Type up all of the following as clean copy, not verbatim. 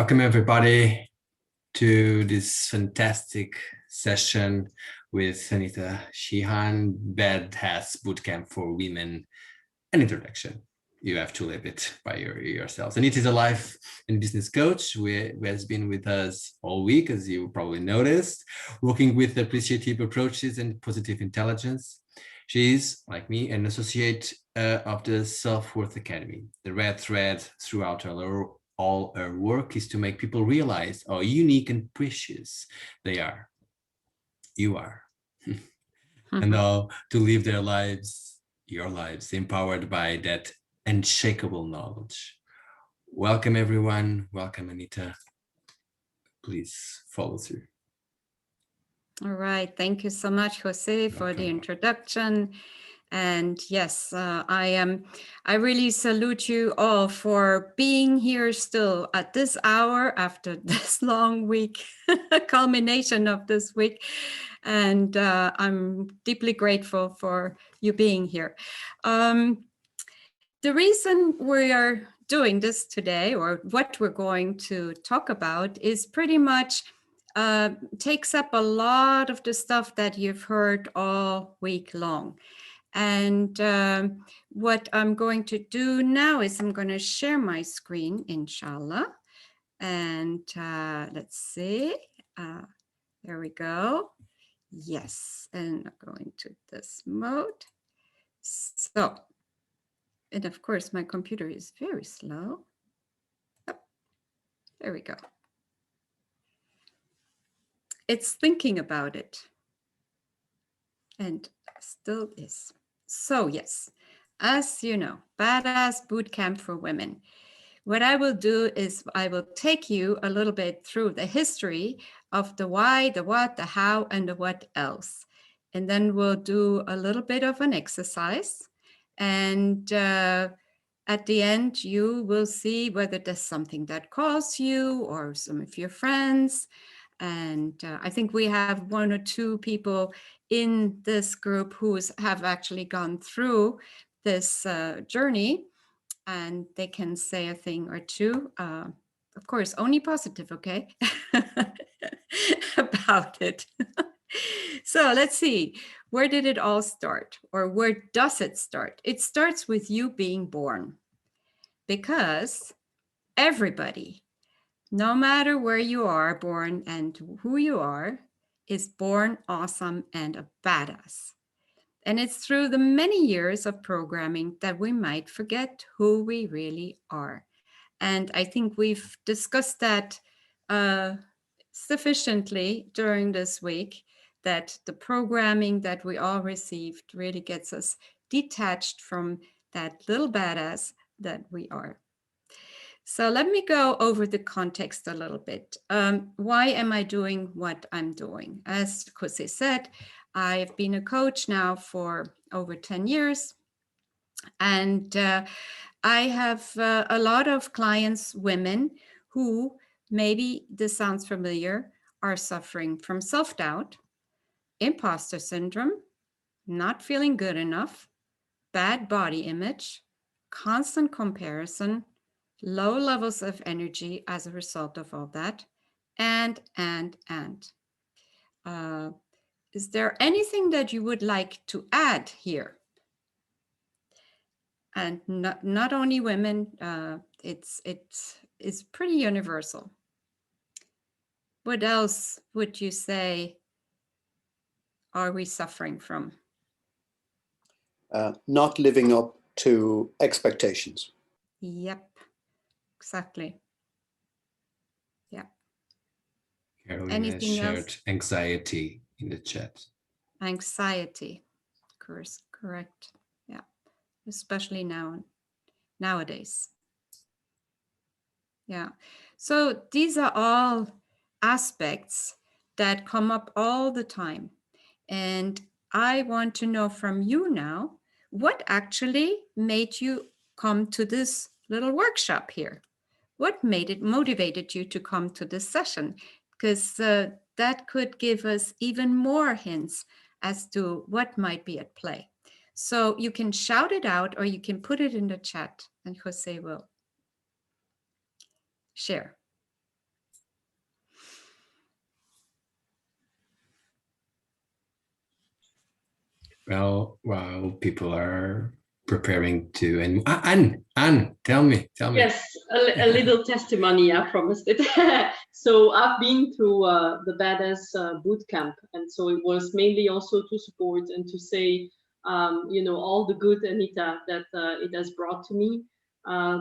Welcome everybody to this fantastic session with Anita, Sheehan, Badassness Bootcamp for Women, an introduction. You have to live it by yourselves. Anita is a life and business coach who has been with us all week, as you probably noticed, working with appreciative approaches and positive intelligence. She is, like me, an associate of the Self-Worth Academy. The red thread throughout all her work is to make people realize how unique and precious they are. You are. And how to live their lives, your lives, empowered by that unshakable knowledge. Welcome, everyone. Welcome, Anita. Please follow through. All right. Thank you so much, Jose, for the introduction. And yes, I really salute you all for being here still at this hour after this long week, culmination of this week. And I'm deeply grateful for you being here. The reason we are doing this today, or what we're going to talk about, is pretty much takes up a lot of the stuff that you've heard all week long. And what I'm going to do now is I'm going to share my screen, inshallah. And let's see. There we go. Yes. And I'm going to this mode. So, and of course, my computer is very slow. Oh, there we go. It's thinking about it. And still is. So yes, as you know, Badass Bootcamp for Women. What I will do is I will take you a little bit through the history of the why, the what, the how, and the what else. And then we'll do a little bit of an exercise. And at the end, you will see whether there's something that calls you or some of your friends. And I think we have one or two people in this group who have actually gone through this journey, and they can say a thing or two. Of course, only positive, okay, about it. So let's see, where did it all start, or where does it start? It starts with you being born, because everybody, no matter where you are born and who you are, is born awesome and a badass. And it's through the many years of programming that we might forget who we really are. And I think we've discussed that sufficiently during this week, that the programming that we all received really gets us detached from that little badass that we are. So let me go over the context a little bit. Why am I doing what I'm doing? As Jose said, I've been a coach now for over 10 years. And I have a lot of clients, women, who, maybe this sounds familiar, are suffering from self-doubt, imposter syndrome, not feeling good enough, bad body image, constant comparison, low levels of energy as a result of all that, and. Is there anything that you would like to add here? And not only women, it's pretty universal. What else would you say are we suffering from? Not living up to expectations. Yep, exactly. Yeah. Caroline has shared anxiety in the chat. Anxiety, of course, correct. Yeah, especially nowadays. Yeah, so these are all aspects that come up all the time. And I want to know from you now, what actually made you come to this little workshop here? What motivated you to come to this session? Because that could give us even more hints as to what might be at play. So you can shout it out, or you can put it in the chat, and Jose will share. Well, while people are preparing to, and Anne, tell me. Yes, a little testimony, I promised it. So I've been through the Badass Bootcamp, and so it was mainly also to support and to say, all the good, Anita, that it has brought to me.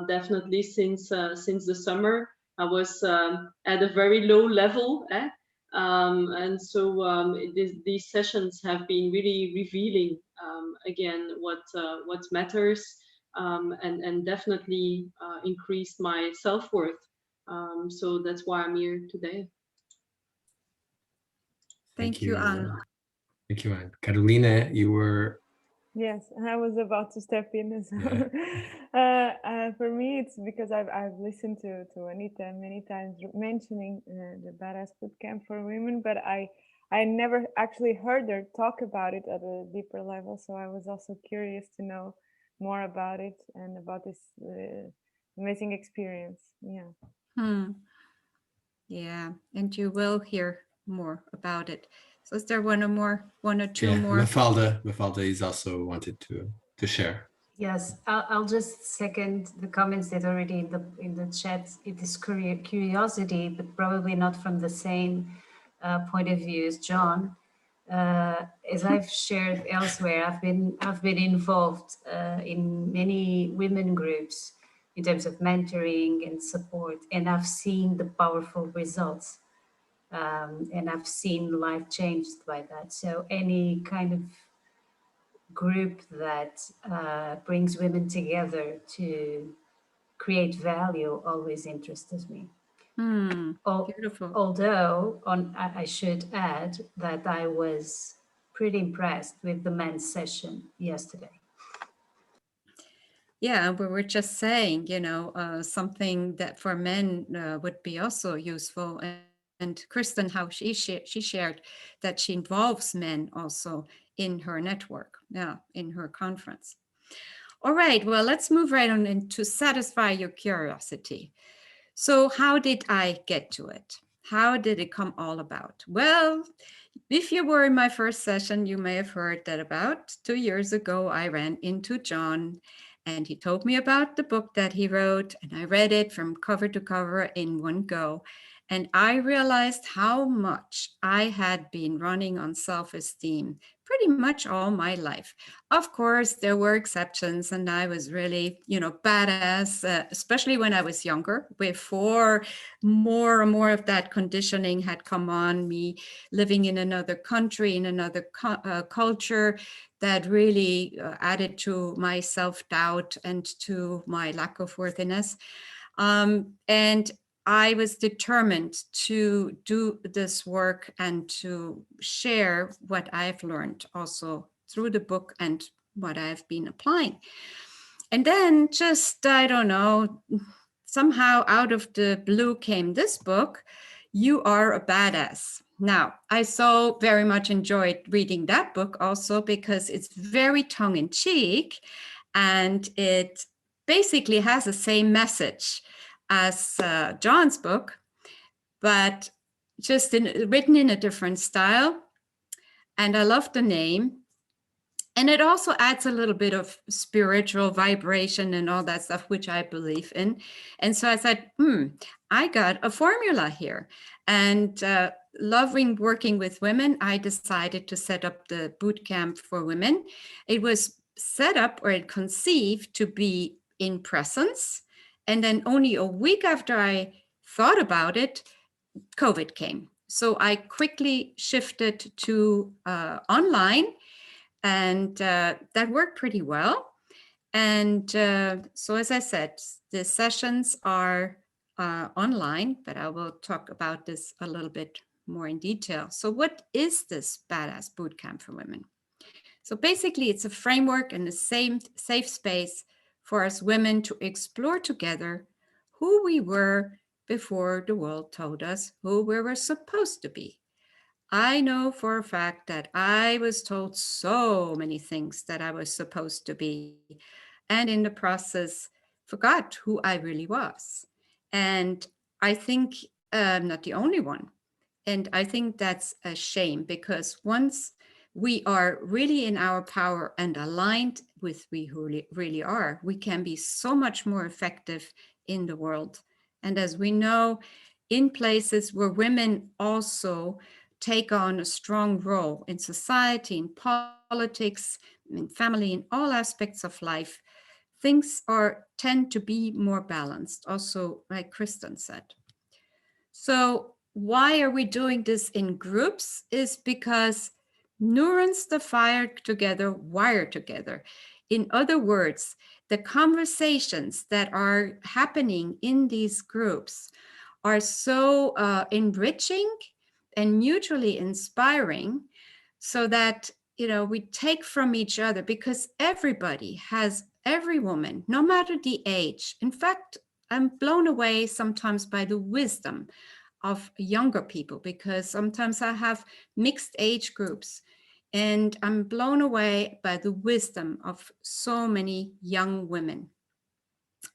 Definitely since the summer, I was at a very low level, and so these sessions have been really revealing again what matters, and definitely increased my self-worth. So that's why I'm here today. Thank you, Anne. Thank you, Anne. Carolina, you were. Yes, and I was about to step in as well. For me, it's because I've listened to Anita many times mentioning the Badass Bootcamp for women, but I never actually heard her talk about it at a deeper level. So I was also curious to know more about it and about this amazing experience. Yeah. Yeah, and you will hear more about it. So is there one or two Yeah, more? Mafalda is also wanted to share. Yes, I'll just second the comments that already in the chat. It is curiosity, but probably not from the same point of view as John. As I've shared elsewhere, I've been involved in many women groups in terms of mentoring and support, and I've seen the powerful results, and I've seen life changed by that. So any kind of group that brings women together to create value always interests me. Beautiful. Although I should add that I was pretty impressed with the men's session yesterday. Yeah, we were just saying, something that for men would be also useful. And Kristen, how she shared that she involves men also in her network, in her conference. All right, well, let's move right on in to satisfy your curiosity. So how did I get to it? How did it come all about? Well, if you were in my first session, you may have heard that about 2 years ago, I ran into John and he told me about the book that he wrote, and I read it from cover to cover in one go. And I realized how much I had been running on self-esteem pretty much all my life. Of course, there were exceptions, and I was really, badass, especially when I was younger, before more and more of that conditioning had come on me, living in another country, in another culture, that really added to my self-doubt and to my lack of worthiness. And I was determined to do this work and to share what I've learned also through the book and what I've been applying. And then just, I don't know, somehow out of the blue came this book, You Are a Badass. Now, I so very much enjoyed reading that book also because it's very tongue-in-cheek and it basically has the same message as John's book, but just written in a different style. And I love the name. And it also adds a little bit of spiritual vibration and all that stuff, which I believe in. And so I said, I got a formula here. And loving working with women, I decided to set up the boot camp for women. It was set up or conceived to be in presence. And then only a week after I thought about it, COVID came. So I quickly shifted to online. And that worked pretty well. And so, as I said, the sessions are online, but I will talk about this a little bit more in detail. So what is this Badass Bootcamp for Women? So basically, it's a framework and a safe space for us women to explore together who we were before the world told us who we were supposed to be. I know for a fact that I was told so many things that I was supposed to be, and in the process, forgot who I really was. And I think I'm not the only one. And I think that's a shame because once we are really in our power and aligned with who really are, we can be so much more effective in the world. And as we know, in places where women also take on a strong role in society, in politics, in family, in all aspects of life, things tend to be more balanced, also like Kristen said. So why are we doing this in groups? Is because neurons that fire together wire together. In other words, the conversations that are happening in these groups are so enriching and mutually inspiring, so that we take from each other, because every woman, no matter the age. In fact, I'm blown away sometimes by the wisdom of younger people, because sometimes I have mixed age groups, and I'm blown away by the wisdom of so many young women.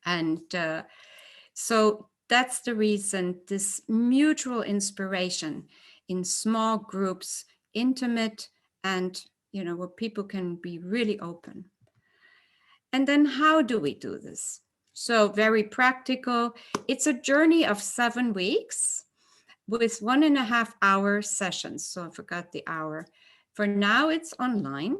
And so that's the reason, this mutual inspiration in small groups, intimate, and where people can be really open. And then how do we do this? So very practical. It's a journey of 7 weeks with 1.5 hour sessions. So I forgot the hour. For now, it's online.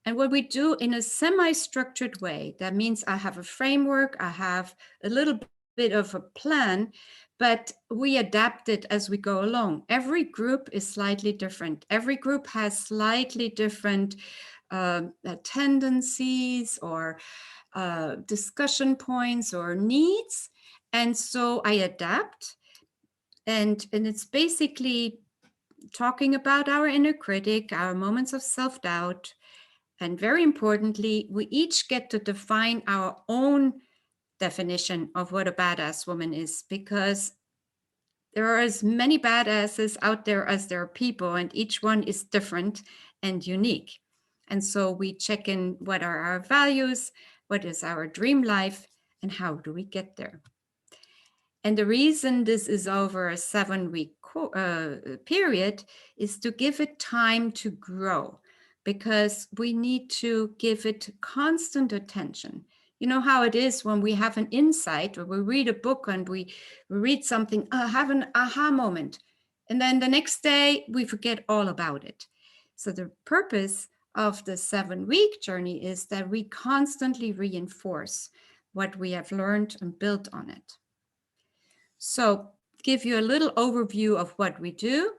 And what we do in a semi-structured way, that means I have a framework, I have a little bit of a plan, but we adapt it as we go along. Every group is slightly different. Every group has slightly different tendencies or discussion points or needs. And so I adapt. And it's basically talking about our inner critic, our moments of self-doubt. And very importantly, we each get to define our own definition of what a badass woman is, because there are as many badasses out there as there are people, and each one is different and unique. And so we check in, what are our values, what is our dream life, and how do we get there? And the reason this is over a 7-week period is to give it time to grow, because we need to give it constant attention. You know how it is when we have an insight, or we read a book and we read something, have an aha moment, and then the next day we forget all about it. So the purpose of the 7-week journey is that we constantly reinforce what we have learned and build on it. So give you a little overview of what we do.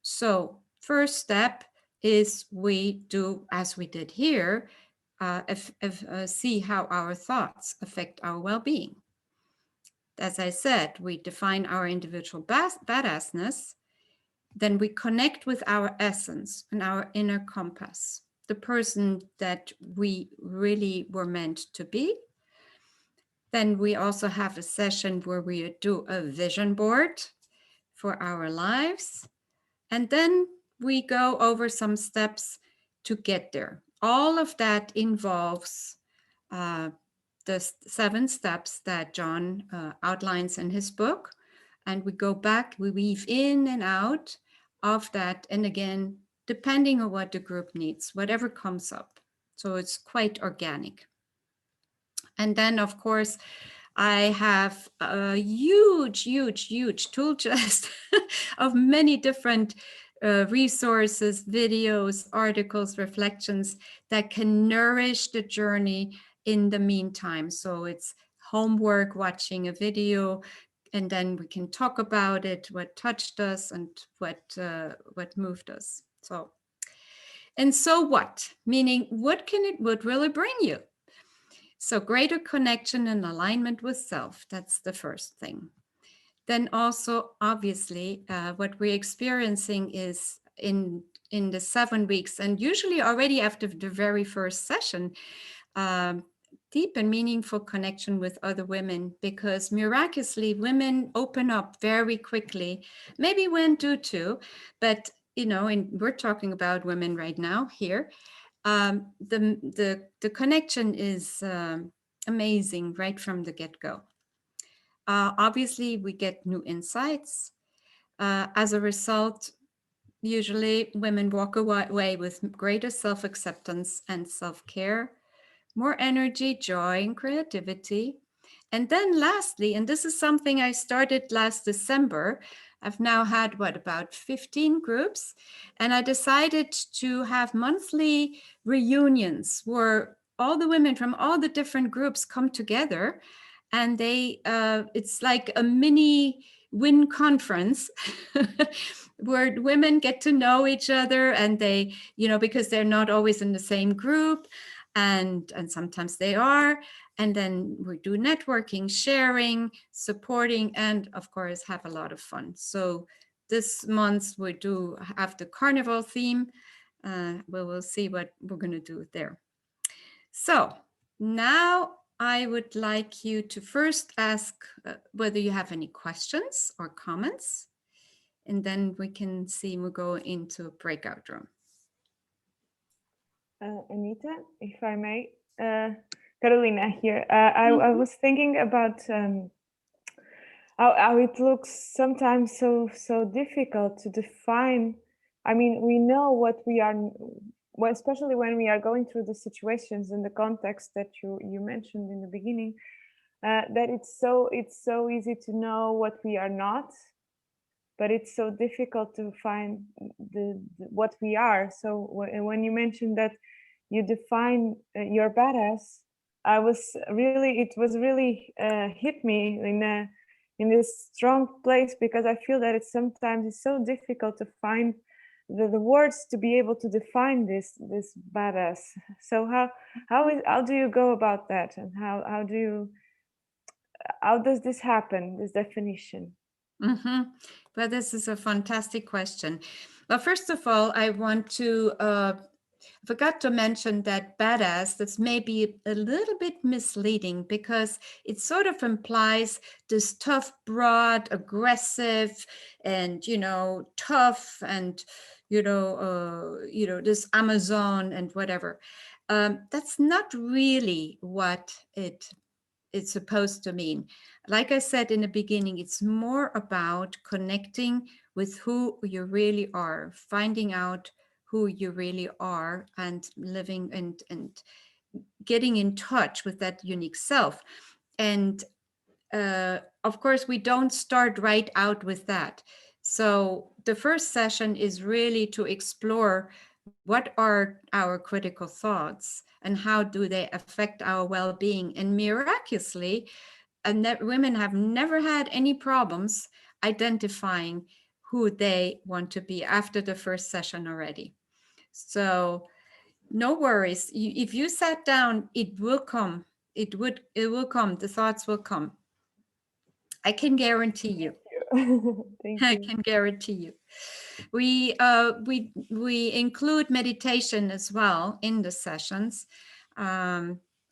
So first step is we do, as we did here, see how our thoughts affect our well-being. As I said, we define our individual badassness. Then we connect with our essence and our inner compass, the person that we really were meant to be. Then we also have a session where we do a vision board for our lives. And then we go over some steps to get there. All of that involves the 7 steps that John outlines in his book. And we go back, we weave in and out of that. And again, depending on what the group needs, whatever comes up. So it's quite organic. And then, of course, I have a huge tool chest of many different resources, videos, articles, reflections that can nourish the journey in the meantime. So it's homework, watching a video, and then we can talk about it, what touched us and what moved us. So, and so what? Meaning, what really bring you? So greater connection and alignment with self, that's the first thing. Then also, obviously, what we're experiencing is in the 7 weeks, and usually already after the very first session, deep and meaningful connection with other women, because miraculously women open up very quickly. Maybe men do too, but we're talking about women right now here. The connection is amazing right from the get-go. Obviously, we get new insights. As a result, usually women walk away with greater self-acceptance and self-care, more energy, joy, and creativity. And then lastly, and this is something I started last December, I've now had about 15 groups, and I decided to have monthly reunions where all the women from all the different groups come together, and they it's like a mini WIN conference where women get to know each other, and they, because they're not always in the same group, and sometimes they are. And then we do networking, sharing, supporting, and of course have a lot of fun. So this month we do have the carnival theme. We will see what we're going to do there. So now I would like you to first ask whether you have any questions or comments, and then we can see we go into a breakout room. Anita, if I may, Carolina here. I was thinking about how it looks sometimes so difficult to define. I mean, we know what we are, well, especially when we are going through the situations in the context that you mentioned in the beginning, that it's so easy to know what we are not, but it's so difficult to find what we are. So when you mentioned that you define your badass, it was really hit me in this strong place, because I feel that sometimes it's so difficult to find the words to be able to define this badass. So how do you go about that, and how does this happen, this definition? Mm-hmm. Well, this is a fantastic question. Well, first of all, I want to forgot to mention that badass, that's maybe a little bit misleading, because it sort of implies this tough, broad, aggressive, and tough, and this Amazon and whatever. That's not really what it's supposed to mean. Like I said in the beginning, it's more about connecting with who you really are, finding out who you really are, and living and getting in touch with that unique self. And of course, we don't start right out with that. So the first session is really to explore what are our critical thoughts and how do they affect our well-being. And miraculously, women have never had any problems identifying who they want to be after the first session already. So no worries. If you sat down, it will come. It will come. The thoughts will come. I can guarantee you. Thank I you. can guarantee you. We include meditation as well in the sessions,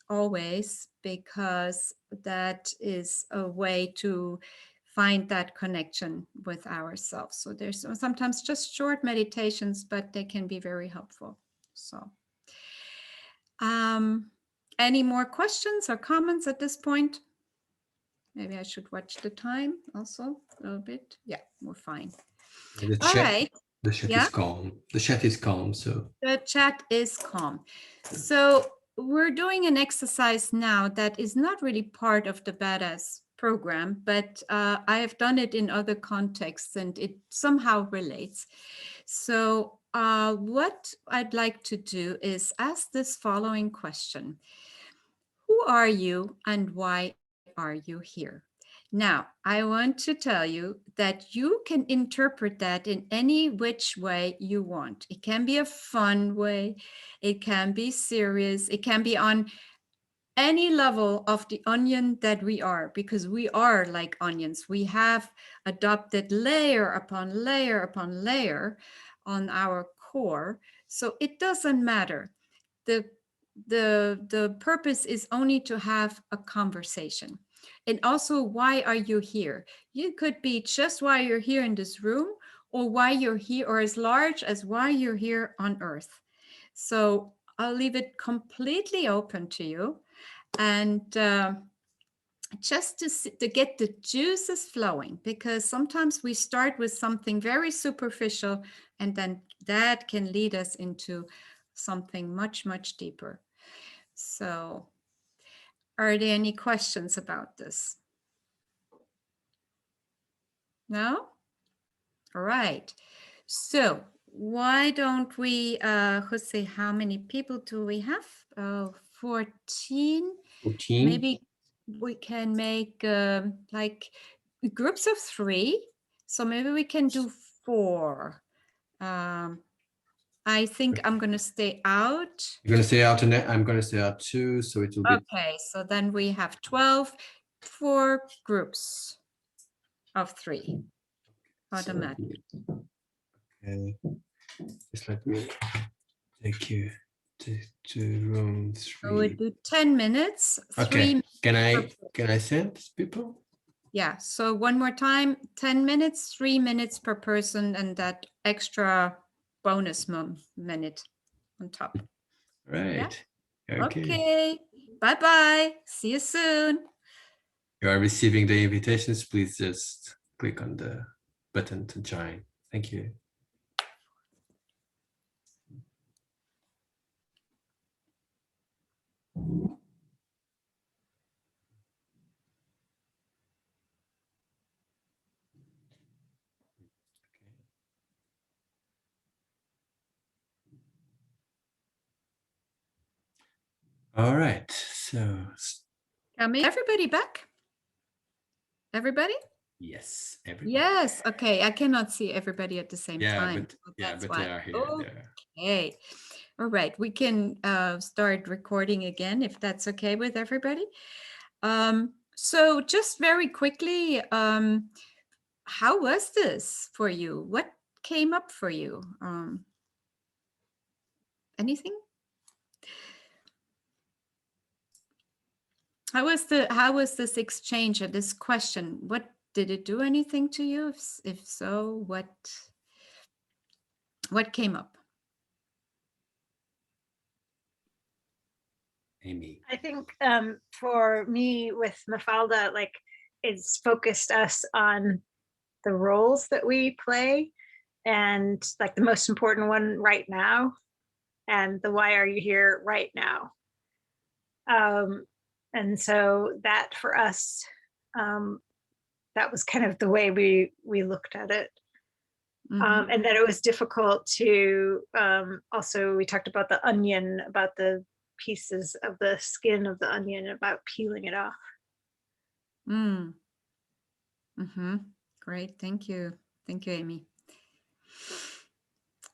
always, because that is a way to find that connection with ourselves. So there's sometimes just short meditations, but they can be very helpful. So any more questions or comments at this point? Maybe I should watch the time also a little bit. Yeah, we're fine. The All chat, right. the chat Yeah. is calm. The chat is calm. So The chat is calm. So we're doing an exercise now that is not really part of the Badass program, but I have done it in other contexts and it somehow relates. So what I'd like to do is ask this following question. Who are you and why are you here? Now, I want to tell you that you can interpret that in any which way you want. It can be a fun way, it can be serious, it can be on any level of the onion that we are, because we are like onions. We have adopted layer upon layer upon layer on our core. So it doesn't matter. The purpose is only to have a conversation. And also, why are you here? You could be just why you're here in this room, or why you're here, or as large as why you're here on earth. So I'll leave it completely open to you. And just to get the juices flowing, because sometimes we start with something very superficial, And then that can lead us into something much, much deeper. So are there any questions about this? No? All right. So why don't we, Jose, how many people do we have? 14. 14. Maybe we can make like groups of 3. So maybe we can do 4. I think I'm going to stay out. You're going to stay out, and I'm going to stay out too. So it will be. Okay, so then we have 12, 4 groups of 3 automatic. Okay. Just let me take you to room 3. So we do 10 minutes. Okay. 3 Can I send people? Yeah, so one more time, 10 minutes, 3 minutes per person, and that extra bonus minute on top. Right. Yeah? Okay. Okay. Bye-bye. See you soon. You are receiving the invitations. Please just click on the button to join. Thank you. All right. So Everybody back? Everybody? yes, everybody. Yes. Okay. I cannot see everybody at the same time. But That's but why. they are here. Okay. All right. We can start recording again if that's okay with everybody. So just very quickly, how was this for you? What came up for you? Anything? How was this exchange or this question? What did it do anything to you? If so, what came up? Amy. I think for me with Mafalda, like it's focused us on the roles that we play and like the most important one right now and the why are you here right now. And so that for us, that was kind of the way we looked at it. Mm-hmm. And that it was difficult to also, we talked about the onion, about the pieces of the skin of the onion, about peeling it off. Great. Thank you. Thank you, Amy.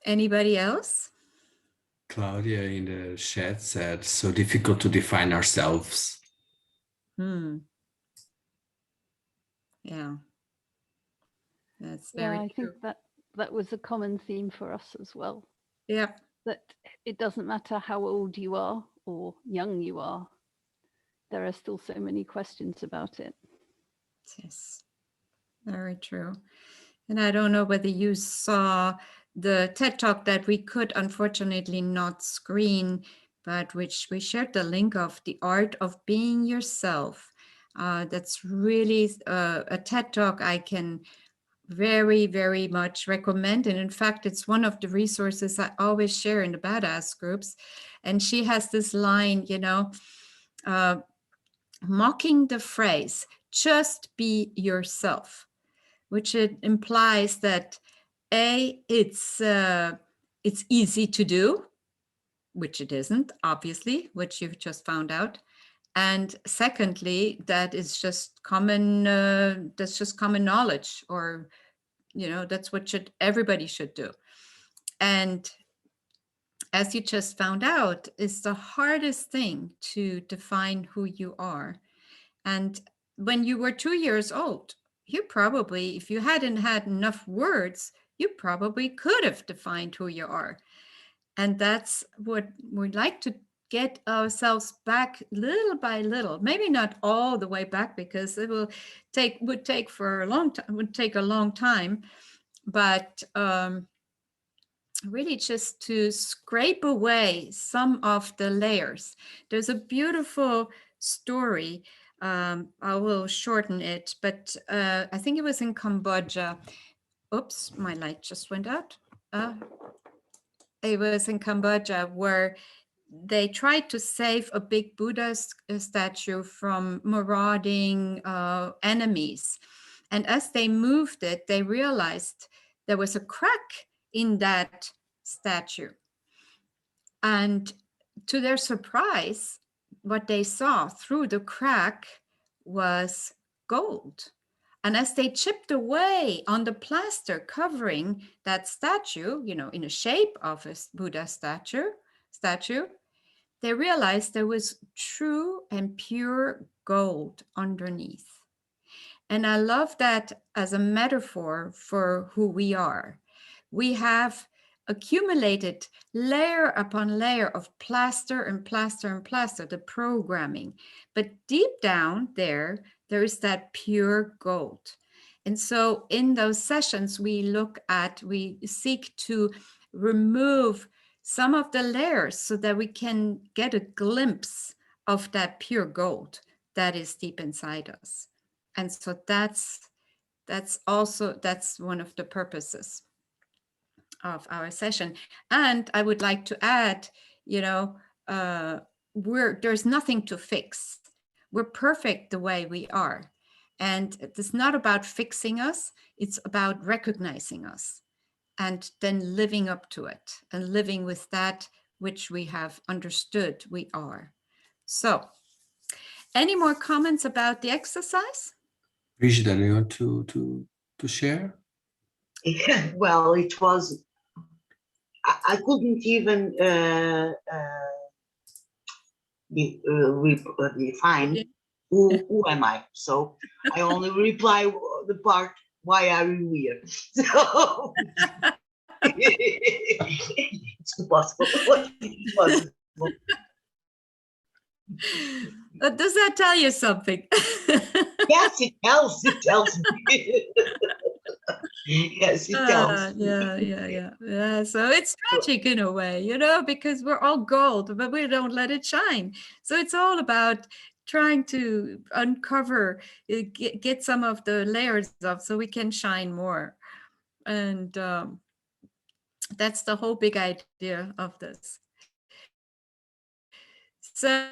Anybody else? Claudia in the chat said, so difficult to define ourselves. Yeah. That's very I true. think that was a common theme for us as well. Yeah. That it doesn't matter how old you are or young you are, there are still so many questions about it. Yes, very true. And I don't know whether you saw the TED Talk that we could unfortunately not screen, but which we shared the link of, The Art of Being Yourself. That's really a TED Talk I can very, very much recommend. And in fact, it's one of the resources I always share in the Badass groups. And she has this line, mocking the phrase, just be yourself, which it implies that it's easy to do, which it isn't, obviously, which you've just found out. And secondly, that is just common, that's just common knowledge, or, that's what everybody should do. And as you just found out, it's the hardest thing to define who you are. And when you were 2 years old, you probably, if you hadn't had enough words, you probably could have defined who you are. And that's what we'd like to get ourselves back little by little, maybe not all the way back, because it would take a long time, but really just to scrape away some of the layers. There's a beautiful story. I will shorten it, but I think it was in Cambodia. Oops, my light just went out. it was in Cambodia, where they tried to save a big Buddha statue from marauding enemies. And as they moved it, they realized there was a crack in that statue. And to their surprise, what they saw through the crack was gold. And as they chipped away on the plaster covering that statue, you know, in the shape of a Buddha statue, they realized there was true and pure gold underneath. And I love that as a metaphor for who we are. We have accumulated layer upon layer of plaster and plaster and plaster, the programming. But deep down there is that pure gold. And so in those sessions, we seek to remove some of the layers so that we can get a glimpse of that pure gold that is deep inside us. And so that's one of the purposes of our session. And I would like to add, you know, there's nothing to fix. We're perfect the way we are. And it's not about fixing us, it's about recognizing us and then living up to it and living with that which we have understood we are. So, any more comments about the exercise? Brigida, do you want to share? Well, it was, I couldn't even define who am I. So I only reply the part, why are you here? So it's impossible. It's impossible. Does that tell you something? Yes, it tells me. Yes, it tells. Yeah. So it's tragic in a way, you know, because we're all gold, but we don't let it shine. So it's all about trying to uncover, get some of the layers off so we can shine more. And that's the whole big idea of this. So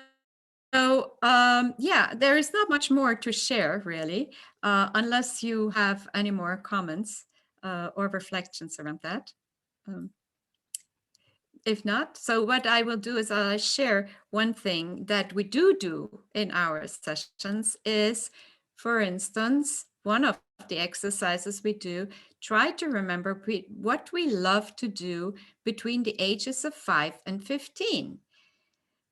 yeah, there is not much more to share, really, unless you have any more comments or reflections around that. If not, so what I will do is I'll share one thing that we do in our sessions is, for instance, one of the exercises we do, try to remember what we love to do between the ages of 5 and 15.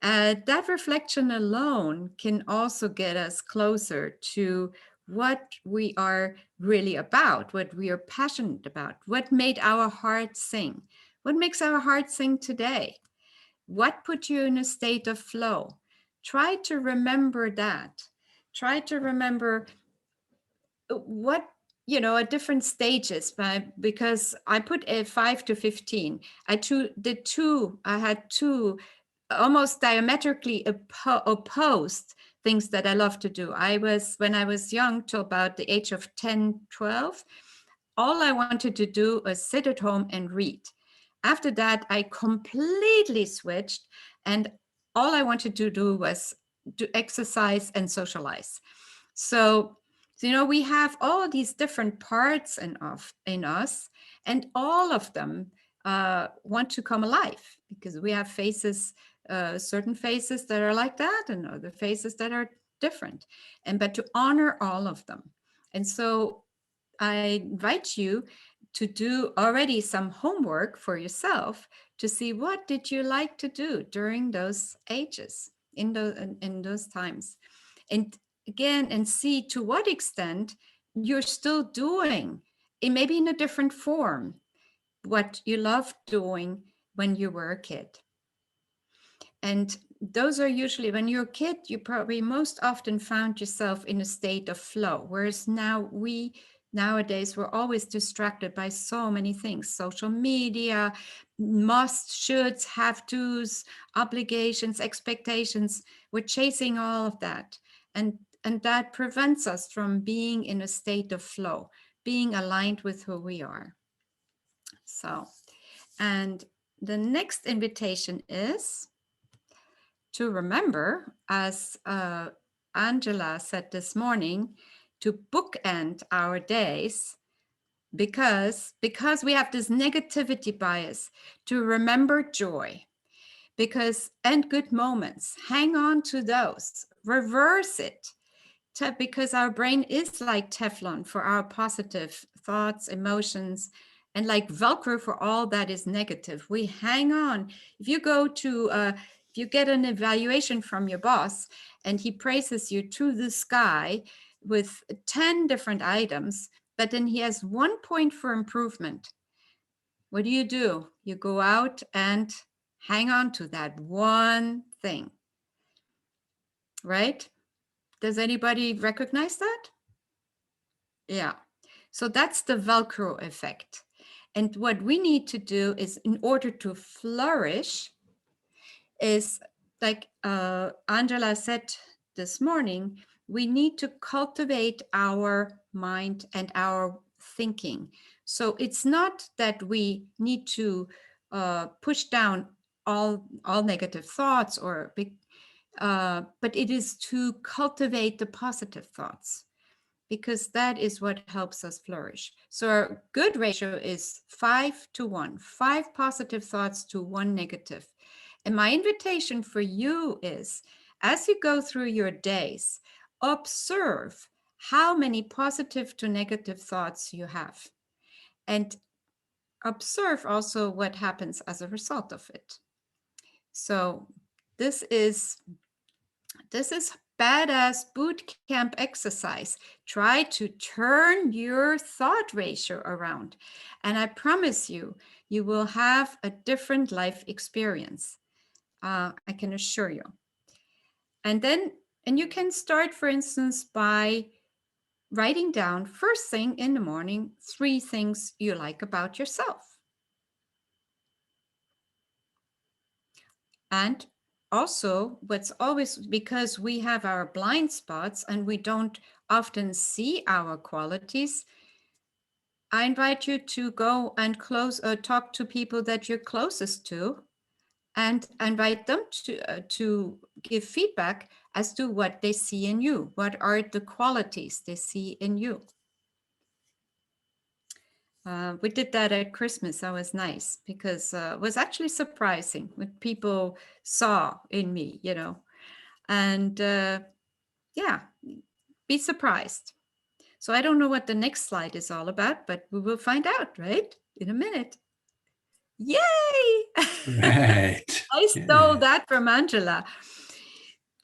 That reflection alone can also get us closer to what we are really about, what we are passionate about, what made our heart sing, what makes our heart sing today, what put you in a state of flow. Try to remember that. Try to remember what, you know, at different stages, because I put a 5 to 15. I had two almost diametrically opposed things that I love to do. When I was young, till about the age of 10, 12, all I wanted to do was sit at home and read. After that, I completely switched, and all I wanted to do was to exercise and socialize. So, you know, we have all these different parts in us, and all of them want to come alive, because we have faces, certain faces that are like that, and other faces that are different, but to honor all of them. And so I invite you to do already some homework for yourself to see what did you like to do during those ages, in those times, and again, and see to what extent you're still doing, maybe in a different form, what you loved doing when you were a kid. And those are usually, when you're a kid, you probably most often found yourself in a state of flow. Whereas nowadays, we're always distracted by so many things: social media, must, shoulds, have tos, obligations, expectations. We're chasing all of that. And that prevents us from being in a state of flow, being aligned with who we are. So And the next invitation is to remember, as Angela said this morning, to bookend our days because we have this negativity bias, to remember joy and good moments. Hang on to those, reverse it, because our brain is like Teflon for our positive thoughts, emotions, and like Velcro for all that is negative. We hang on. If you go to, if you get an evaluation from your boss and he praises you to the sky with 10 different items, but then he has 1 point for improvement, what do? You go out and hang on to that one thing, right? Does anybody recognize that? Yeah. So that's the Velcro effect. And what we need to do is, in order to flourish, is like Angela said this morning, we need to cultivate our mind and our thinking. So it's not that we need to push down all negative thoughts but it is to cultivate the positive thoughts, because that is what helps us flourish. So our good ratio is 5-1, 5 positive thoughts to 1 negative. And my invitation for you is, as you go through your days, observe how many positive to negative thoughts you have. And observe also what happens as a result of it. So this is badass boot camp exercise. Try to turn your thought ratio around. And I promise you, you will have a different life experience. I can assure you. And you can start, for instance, by writing down first thing in the morning, 3 things you like about yourself. And also, what's always, because we have our blind spots and we don't often see our qualities, I invite you to go and talk to people that you're closest to and invite them to give feedback as to what they see in you. What are the qualities they see in you? We did that at Christmas. That was nice, because it was actually surprising what people saw in me, and yeah, be surprised. So I don't know what the next slide is all about, but we will find out, right? In a minute. Yay! Right. I stole that from Angela.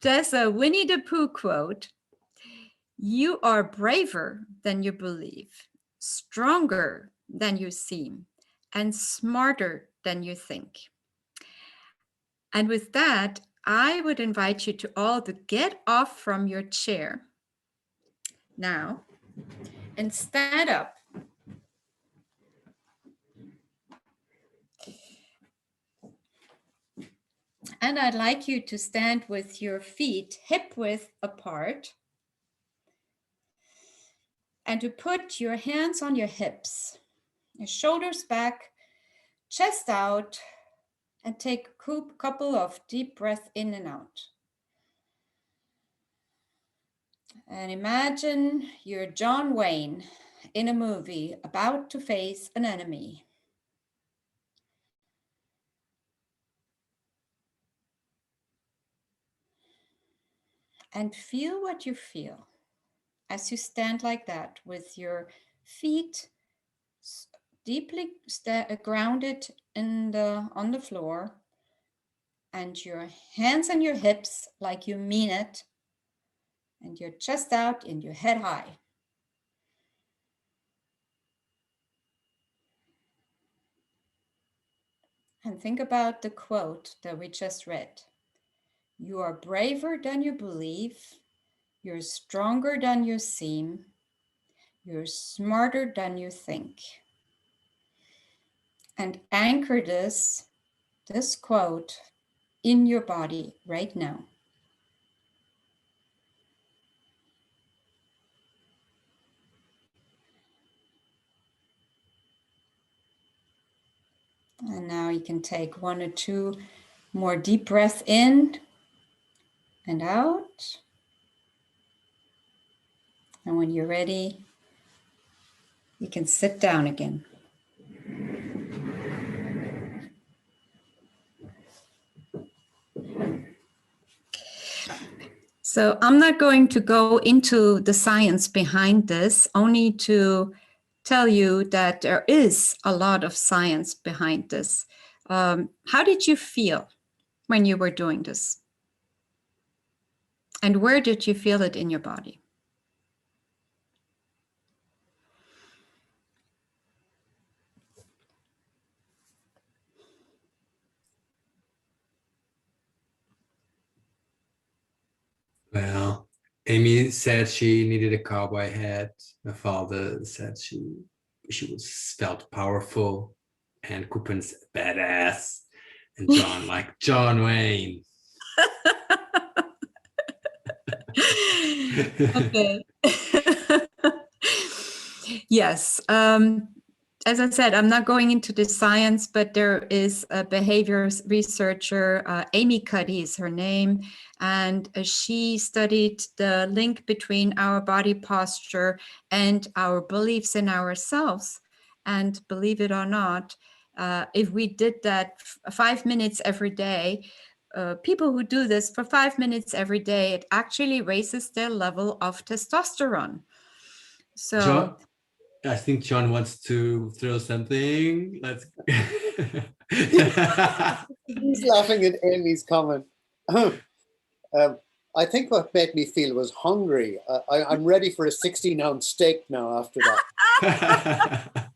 There's a Winnie the Pooh quote. You are braver than you believe, stronger than you seem, and smarter than you think. And with that, I would invite you to all to get off from your chair now and stand up. And I'd like you to stand with your feet hip width apart and to put your hands on your hips, your shoulders back, chest out, and take a couple of deep breaths in and out. And imagine you're John Wayne in a movie about to face an enemy. And feel what you feel as you stand like that with your feet deeply grounded on the floor, and your hands on your hips like you mean it, and your chest out and your head high. And think about the quote that we just read. You are braver than you believe. You're stronger than you seem. You're smarter than you think. And anchor this quote in your body right now. And now you can take 1 or 2 more deep breaths in and out. And when you're ready, you can sit down again. So I'm not going to go into the science behind this, only to tell you that there is a lot of science behind this. How did you feel when you were doing this? And where did you feel it in your body? Well, Amy said she needed a cowboy hat. My father said she felt powerful, and Coupons badass, and John like John Wayne. Okay. Yes. As I said, I'm not going into the science, but there is a behavior researcher, Amy Cuddy is her name, and she studied the link between our body posture and our beliefs in ourselves. And believe it or not, if we did that 5 minutes every day, people who do this for 5 minutes every day, it actually raises their level of testosterone. So John, I think John wants to throw something. Let's. He's laughing at Amy's comment. I think what made me feel was hungry. I'm ready for a 16-ounce steak now after that.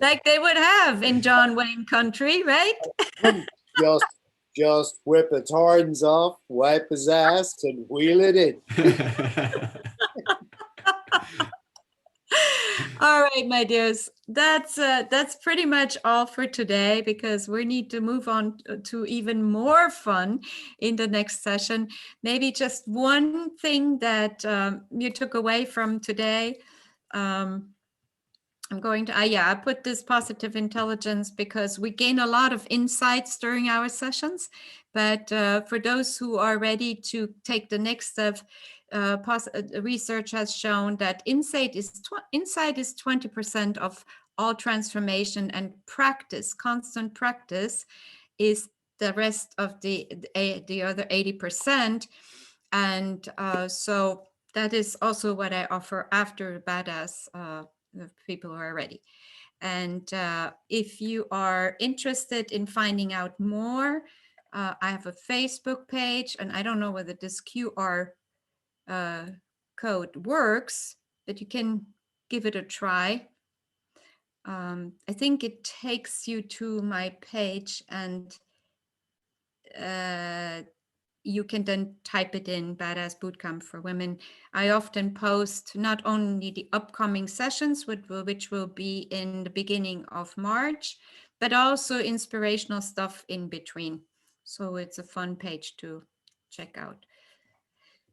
like they would have in John Wayne country, right? Just whip its horns off, wipe his ass, and wheel it in. All right, my dears, that's pretty much all for today, because we need to move on to even more fun in the next session. Maybe just one thing that you took away from today. I'm going to, I put this positive intelligence because we gain a lot of insights during our sessions. But for those who are ready to take the next step, research has shown that insight is 20% of all transformation, and practice, constant practice, is the rest of the other 80%. And so that is also what I offer after Badass. The people who are ready. And if you are interested in finding out more, I have a Facebook page, and I don't know whether this QR code works, but you can give it a try. I think it takes you to my page, and you can then type it in, Badass Bootcamp for Women. I often post not only the upcoming sessions, which will be in the beginning of March, but also inspirational stuff in between. So it's a fun page to check out.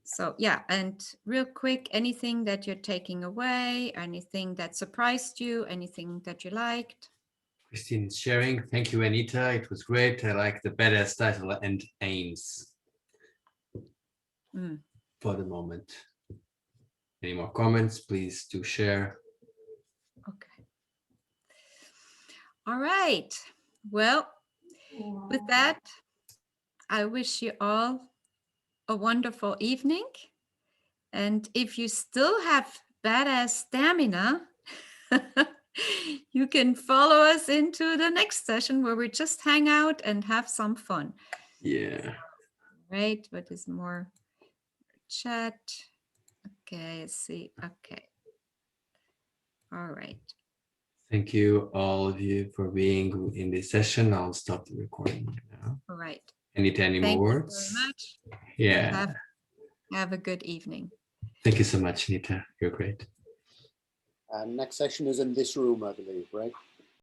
So yeah, and real quick, anything that you're taking away, anything that surprised you, anything that you liked? Christine's sharing. Thank you, Anita. It was great. I like the badass title and aims. For the moment. Any more comments, please do share. Okay. All right. Well, with that, I wish you all a wonderful evening. And if you still have badass stamina, you can follow us into the next session where we just hang out and have some fun. Yeah. Right. What is more? Chat. Okay, let's see. Okay. All right. Thank you, all of you, for being in this session. I'll stop the recording now. All right. Anita, any more words? Thank you very much. Yeah. Have a good evening. Thank you so much, Anita. You're great. Next session is in this room, I believe, right?